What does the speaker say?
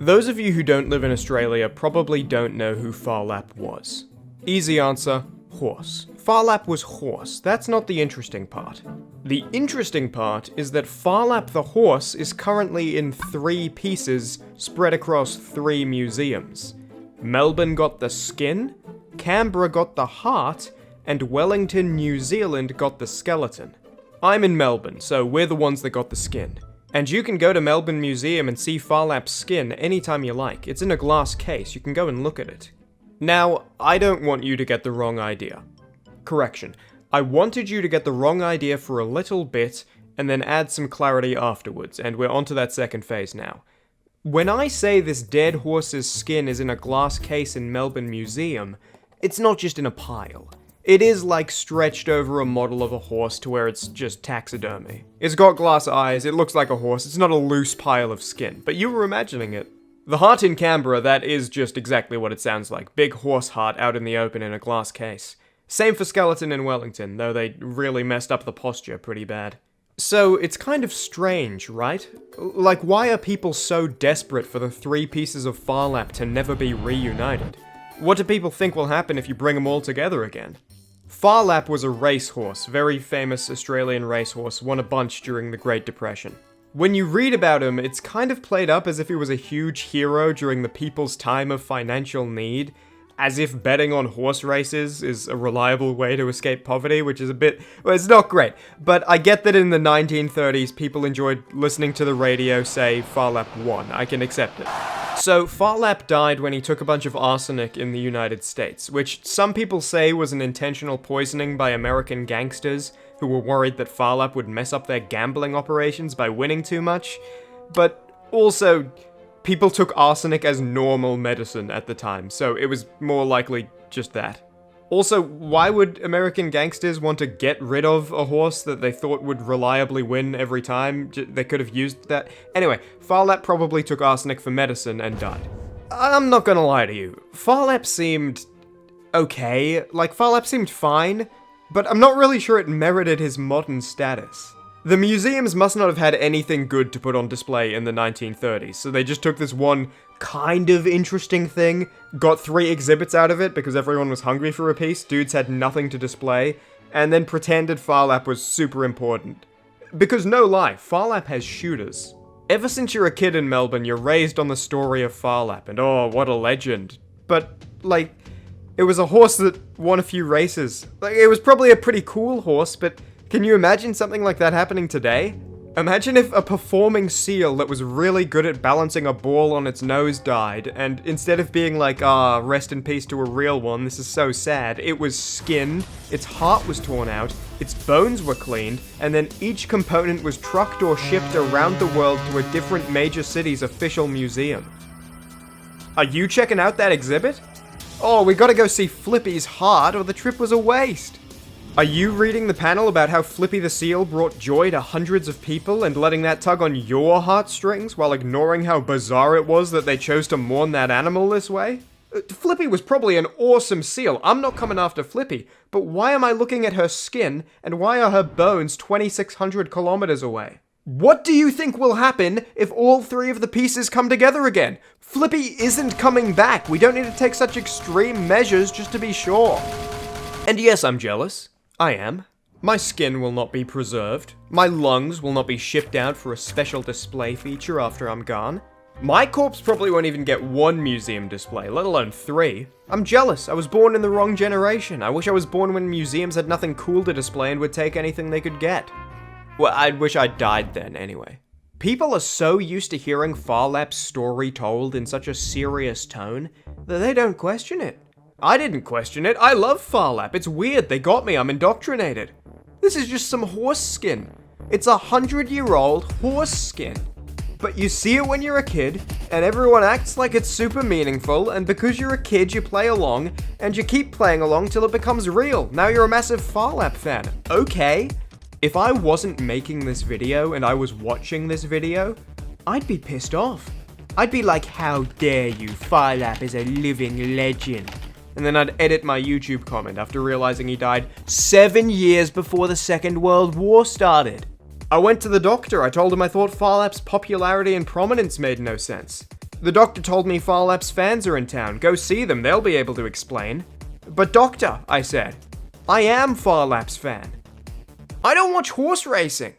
Those of you who don't live in Australia probably don't know who Phar Lap was. Easy answer, horse. Phar Lap was horse. That's not the interesting part. The interesting part is that Phar Lap the horse is currently in 3 pieces spread across 3 museums. Melbourne got the skin, Canberra got the heart, and Wellington, New Zealand got the skeleton. I'm in Melbourne, so we're the ones that got the skin. And you can go to Melbourne Museum and see Phar Lap's skin anytime you like. It's in a glass case, you can go and look at it. Now, I don't want you to get the wrong idea. Correction, I wanted you to get the wrong idea for a little bit, and then add some clarity afterwards, and we're onto that second phase now. When I say this dead horse's skin is in a glass case in Melbourne Museum, it's not just in a pile. It is like stretched over a model of a horse to where it's just taxidermy. It's got glass eyes, it looks like a horse, it's not a loose pile of skin, but you were imagining it. The heart in Canberra, that is just exactly what it sounds like. Big horse heart out in the open in a glass case. Same for skeleton in Wellington, though they really messed up the posture pretty bad. So, it's kind of strange, right? Like, why are people so desperate for the 3 pieces of Phar Lap to never be reunited? What do people think will happen if you bring them all together again? Phar Lap was a racehorse, very famous Australian racehorse, won a bunch during the Great Depression. When you read about him, it's kind of played up as if he was a huge hero during the people's time of financial need, as if betting on horse races is a reliable way to escape poverty, which is a bit... well, it's not great, but I get that in the 1930s people enjoyed listening to the radio say Phar Lap won. I can accept it. So, Phar Lap died when he took a bunch of arsenic in the United States, which some people say was an intentional poisoning by American gangsters who were worried that Phar Lap would mess up their gambling operations by winning too much. But also, people took arsenic as normal medicine at the time, so it was more likely just that. Also, why would American gangsters want to get rid of a horse that they thought would reliably win every time? They could have used that. Anyway, Phar Lap probably took arsenic for medicine and died. I'm not gonna lie to you. Phar Lap seemed okay. Like, Phar Lap seemed fine, but I'm not really sure it merited his modern status. The museums must not have had anything good to put on display in the 1930s, so they just took this one kind of interesting thing, got 3 exhibits out of it because everyone was hungry for a piece, dudes had nothing to display, and then pretended Phar Lap was super important. Because no lie, Phar Lap has shooters. Ever since you're a kid in Melbourne, you're raised on the story of Phar Lap, and oh, what a legend. But, like, it was a horse that won a few races. Like, it was probably a pretty cool horse, but can you imagine something like that happening today? Imagine if a performing seal that was really good at balancing a ball on its nose died, and instead of being like, rest in peace to a real one, this is so sad, it was skinned, its heart was torn out, its bones were cleaned, and then each component was trucked or shipped around the world to a different major city's official museum. Are you checking out that exhibit? Oh, we gotta go see Flippy's heart or the trip was a waste. Are you reading the panel about how Flippy the Seal brought joy to hundreds of people and letting that tug on your heartstrings while ignoring how bizarre it was that they chose to mourn that animal this way? Flippy was probably an awesome seal, I'm not coming after Flippy, but why am I looking at her skin and why are her bones 2,600 kilometers away? What do you think will happen if all 3 of the pieces come together again? Flippy isn't coming back, we don't need to take such extreme measures just to be sure. And yes, I'm jealous. I am. My skin will not be preserved. My lungs will not be shipped out for a special display feature after I'm gone. My corpse probably won't even get 1 museum display, let alone 3. I'm jealous. I was born in the wrong generation. I wish I was born when museums had nothing cool to display and would take anything they could get. Well, I wish I died then, anyway. People are so used to hearing Phar Lap's story told in such a serious tone that they don't question it. I didn't question it. I love Phar Lap. It's weird. They got me. I'm indoctrinated. This is just some horse skin. It's 100-year-old horse skin. But you see it when you're a kid, and everyone acts like it's super meaningful, and because you're a kid, you play along, and you keep playing along till it becomes real. Now you're a massive Phar Lap fan. Okay. If I wasn't making this video and I was watching this video, I'd be pissed off. I'd be like, how dare you, Phar Lap is a living legend. And then I'd edit my YouTube comment after realizing he died 7 years before the Second World War started. I went to the doctor, I told him I thought Phar Lap's popularity and prominence made no sense. The doctor told me Farlap's fans are in town. Go see them, they'll be able to explain. But doctor, I said, I am Farlap's fan. I don't watch horse racing.